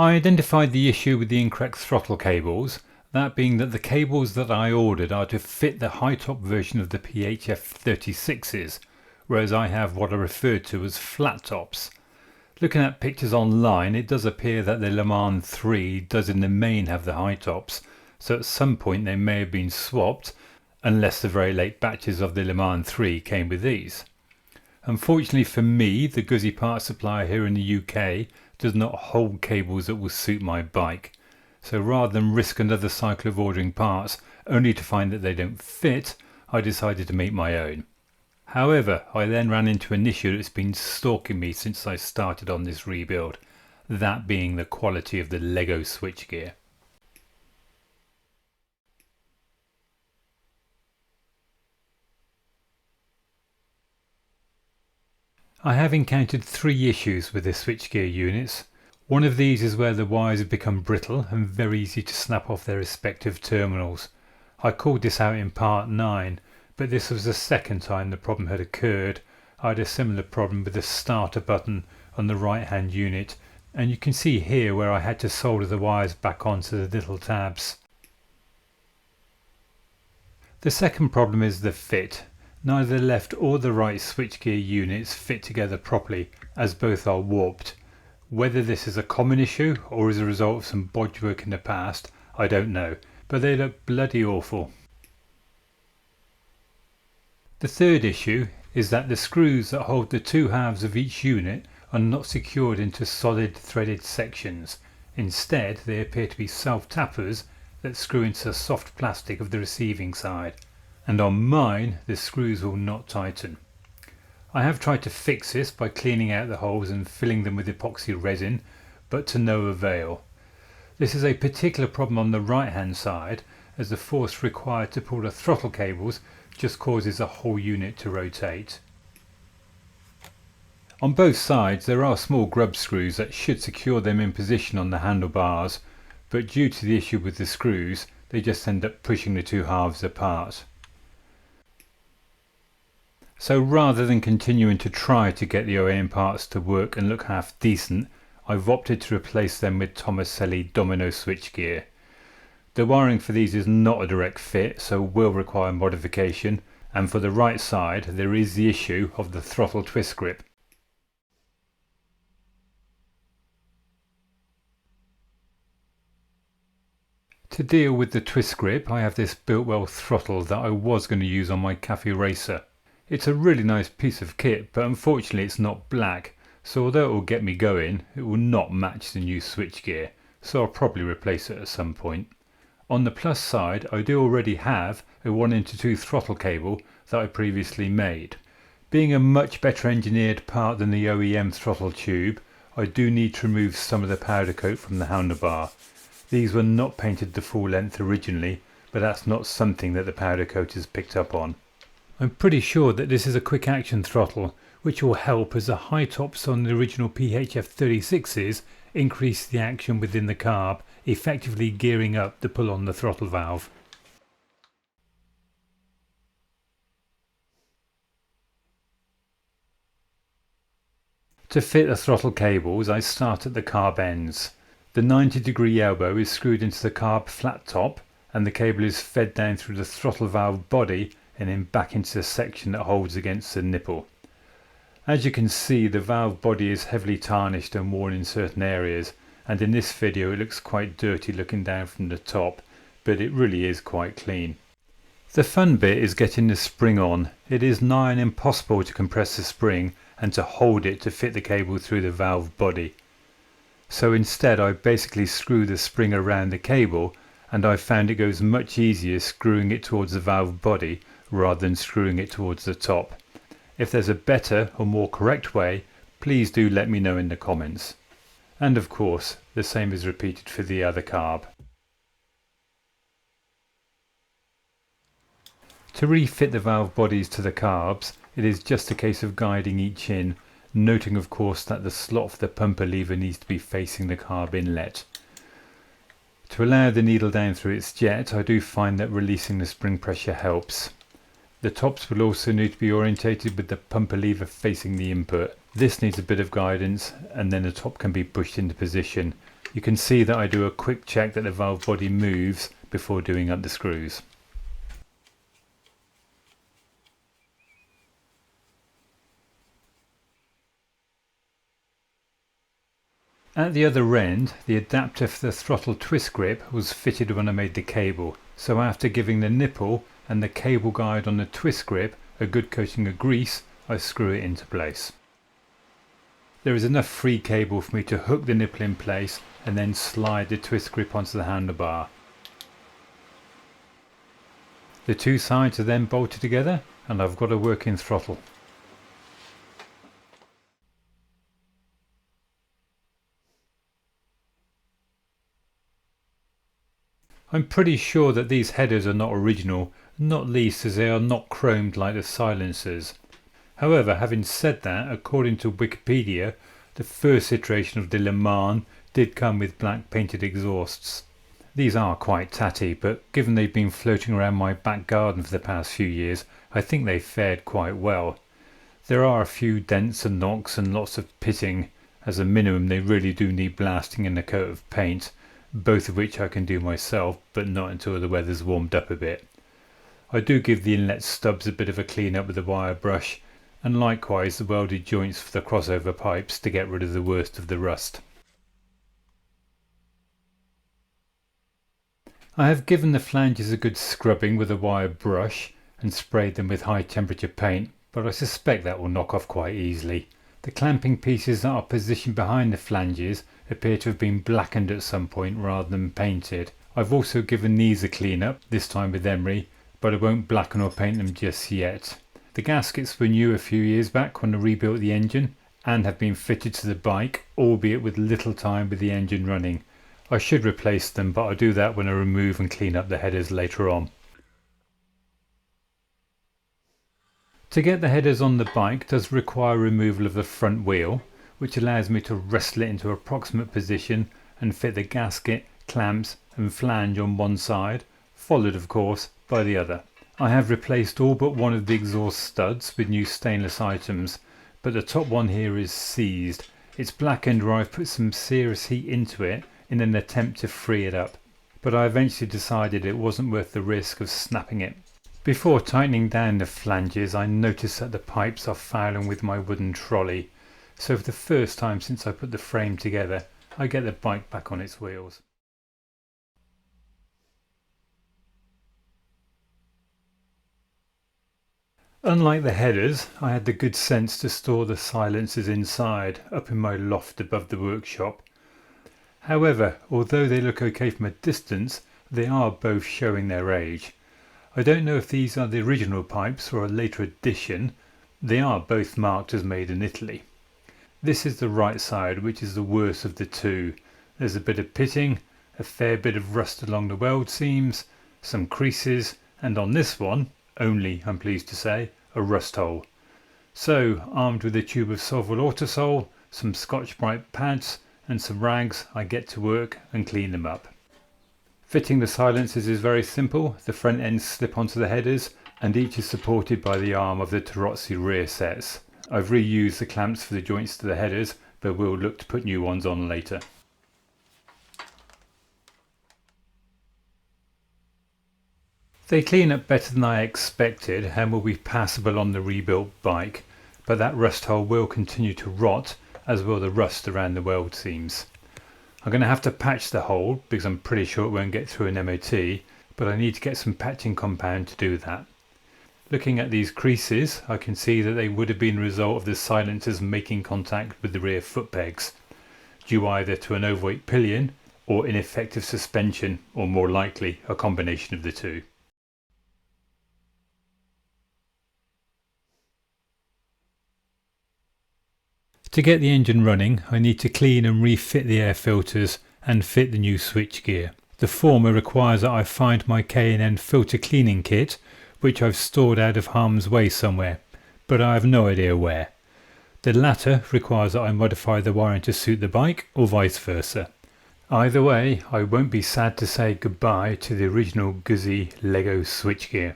I identified the issue with the incorrect throttle cables, that being that the cables that I ordered are to fit the high-top version of the PHF 36s, whereas I have what are referred to as flat tops. Looking at pictures online, it does appear that the Le Mans 3 does in the main have the high tops, so at some point they may have been swapped, unless the very late batches of the Le Mans 3 came with these. Unfortunately for me, the Guzzi parts supplier here in the UK does not hold cables that will suit my bike. So rather than risk another cycle of ordering parts only to find that they don't fit, I decided to make my own. However, I then ran into an issue that's been stalking me since I started on this rebuild, that being the quality of the Lego switchgear. I have encountered 3 issues with the switchgear units. One of these is where the wires have become brittle and very easy to snap off their respective terminals. I called this out in part 9, but this was the second time the problem had occurred. I had a similar problem with the starter button on the right hand unit, and you can see here where I had to solder the wires back onto the little tabs. The second problem is the fit. Neither the left or the right switchgear units fit together properly, as both are warped. Whether this is a common issue or as a result of some bodge work in the past, I don't know, but they look bloody awful. The third issue is that the screws that hold the 2 halves of each unit are not secured into solid threaded sections. Instead, they appear to be self-tappers that screw into the soft plastic of the receiving side, and on mine the screws will not tighten. I have tried to fix this by cleaning out the holes and filling them with epoxy resin, but to no avail. This is a particular problem on the right hand side, as the force required to pull the throttle cables just causes the whole unit to rotate. On both sides there are small grub screws that should secure them in position on the handlebars, but due to the issue with the screws they just end up pushing the 2 halves apart. So rather than continuing to try to get the OEM parts to work and look half decent, I've opted to replace them with Tomaselli Domino switchgear. The wiring for these is not a direct fit, so will require modification, and for the right side there is the issue of the throttle twist grip. To deal with the twist grip, I have this Biltwell Throttle that I was going to use on my Cafe Racer. It's a really nice piece of kit, but unfortunately it's not black, so although it will get me going, it will not match the new switchgear, so I'll probably replace it at some point. On the plus side, I do already have a 1:2 throttle cable that I previously made. Being a much better engineered part than the OEM throttle tube, I do need to remove some of the powder coat from the handlebar. These were not painted the full length originally, but that's not something that the powder coat has picked up on. I'm pretty sure that this is a quick action throttle, which will help as the high tops on the original PHF 36s increase the action within the carb, effectively gearing up the pull on the throttle valve. To fit the throttle cables, I start at the carb ends. The 90-degree elbow is screwed into the carb flat top, and the cable is fed down through the throttle valve body and then back into the section that holds against the nipple. As you can see, the valve body is heavily tarnished and worn in certain areas, and in this video it looks quite dirty looking down from the top, but it really is quite clean. The fun bit is getting the spring on. It is nigh on impossible to compress the spring and to hold it to fit the cable through the valve body. So instead I basically screw the spring around the cable, and I found it goes much easier screwing it towards the valve body rather than screwing it towards the top. If there's a better or more correct way, please do let me know in the comments. And of course, the same is repeated for the other carb. To refit the valve bodies to the carbs, it is just a case of guiding each in, noting of course that the slot for the pumper lever needs to be facing the carb inlet. To allow the needle down through its jet, I do find that releasing the spring pressure helps. The tops will also need to be orientated with the pumper lever facing the input. This needs a bit of guidance, and then the top can be pushed into position, You can see that I do a quick check that the valve body moves before doing up the screws. At the other end, the adapter for the throttle twist grip was fitted when I made the cable, so after giving the nipple and the cable guide on the twist grip a good coating of grease, I screw it into place. There is enough free cable for me to hook the nipple in place and then slide the twist grip onto the handlebar. The two sides are then bolted together and I've got a working throttle. I'm pretty sure that these headers are not original, not least as they are not chromed like the silencers. However, having said that, according to Wikipedia, the first iteration of the Le Mans did come with black painted exhausts. These are quite tatty, but given they've been floating around my back garden for the past few years, I think they fared quite well. There are a few dents and knocks and lots of pitting. As a minimum, they really do need blasting and a coat of paint, both of which I can do myself, but not until the weather's warmed up a bit. I do give the inlet stubs a bit of a clean up with a wire brush, and likewise the welded joints for the crossover pipes to get rid of the worst of the rust. I have given the flanges a good scrubbing with a wire brush and sprayed them with high temperature paint, but I suspect that will knock off quite easily. The clamping pieces that are positioned behind the flanges appear to have been blackened at some point rather than painted. I've also given these a clean up, this time with emery, but I won't blacken or paint them just yet. The gaskets were new a few years back when I rebuilt the engine and have been fitted to the bike, albeit with little time with the engine running. I should replace them, but I'll do that when I remove and clean up the headers later on. To get the headers on the bike does require removal of the front wheel, which allows me to wrestle it into approximate position and fit the gasket, clamps and flange on one side, followed of course by the other. I have replaced all but one of the exhaust studs with new stainless items, but the top one here is seized. It's blackened where I've put some serious heat into it in an attempt to free it up, but I eventually decided it wasn't worth the risk of snapping it. Before tightening down the flanges, I noticed that the pipes are fouling with my wooden trolley, so for the first time since I put the frame together, I get the bike back on its wheels. Unlike the headers, I had the good sense to store the silencers inside, up in my loft above the workshop. However, although they look okay from a distance, they are both showing their age. I don't know if these are the original pipes or a later addition. They are both marked as made in Italy. This is the right side, which is the worst of the two. There's a bit of pitting, a fair bit of rust along the weld seams, some creases, and on this one, only, I'm pleased to say, a rust hole. So, armed with a tube of Solvol Autosol, some Scotch-Brite pads and some rags, I get to work and clean them up. Fitting the silencers is very simple. The front ends slip onto the headers and each is supported by the arm of the Tarozzi rear sets. I've reused the clamps for the joints to the headers, but will look to put new ones on later. They clean up better than I expected and will be passable on the rebuilt bike, but that rust hole will continue to rot, as will the rust around the weld seams. I'm going to have to patch the hole because I'm pretty sure it won't get through an MOT, but I need to get some patching compound to do that. Looking at these creases, I can see that they would have been a result of the silencers making contact with the rear foot pegs, due either to an overweight pillion or ineffective suspension, or more likely a combination of the two. To get the engine running, I need to clean and refit the air filters and fit the new switchgear. The former requires that I find my K&N filter cleaning kit, which I've stored out of harm's way somewhere, but I have no idea where. The latter requires that I modify the wiring to suit the bike, or vice versa. Either way, I won't be sad to say goodbye to the original Guzzi Lego switchgear.